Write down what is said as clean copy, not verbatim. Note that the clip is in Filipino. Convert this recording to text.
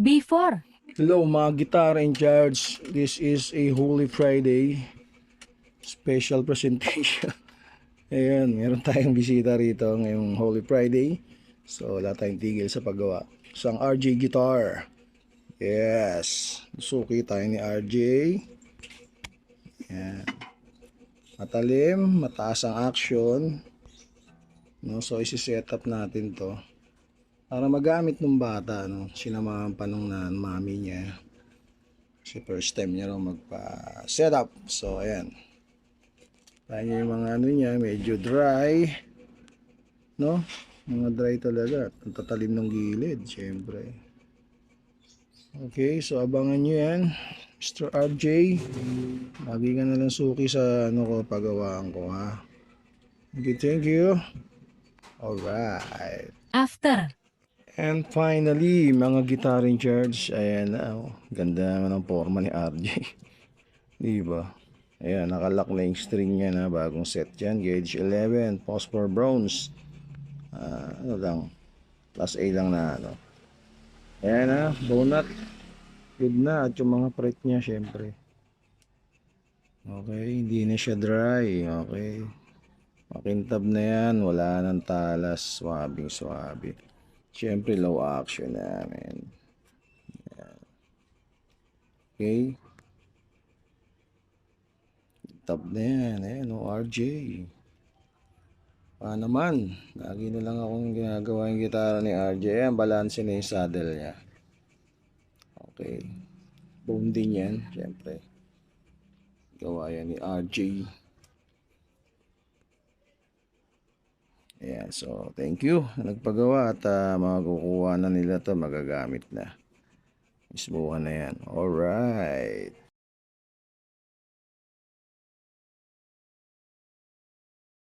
B4. Hello mga guitar in charge. This is a Holy Friday special presentation. Ayan, meron tayong bisita rito ngayong Holy Friday. So wala tayong tigil sa paggawa. Isang RJ guitar. Yes. Suki tayo ni RJ. Ayan. Matalim, mataas ang action. No, so isi-set up natin to para magamit ng bata, no. Sinamahan pa nung mami niya. Kasi first time niya raw magpa-setup. So, ayan. Tayo yung mga ano niya, medyo dry. No? Mga dry talaga. Ang tatalim ng gilid, syempre. Okay, so abangan nyo yan. Mr. RJ. Lagi ka na lang suki sa ano ko, pagawaan ko, ha? Okay, thank you. Alright. After. And finally, mga guitar in charge. Ayan na, oh. Ganda naman ang forma ni RJ. Diba? Ayan, nakalock na yung string niya na bagong set yan. Gauge 11, phosphor bronze. Ano lang, plus A lang na ano. Ayan na, donut. Good na. At yung mga fret niya, syempre. Okay, hindi na siya dry. Okay. Makintab na yan. Wala nang talas. Swabing swabe. Syempre, low action namin. Okay. Tab na yan. Ayan, o RJ. Naman, lagi na lang akong ginagawa yung gitara ni RJ. Ayan, balanse na yung saddle niya. Okay. Boom din yan, syempre. Gawa yan ni RJ. Ayan, so thank you. Nagpagawa at makukuha na nila to, magagamit na. Isbuhan na yan. Alright.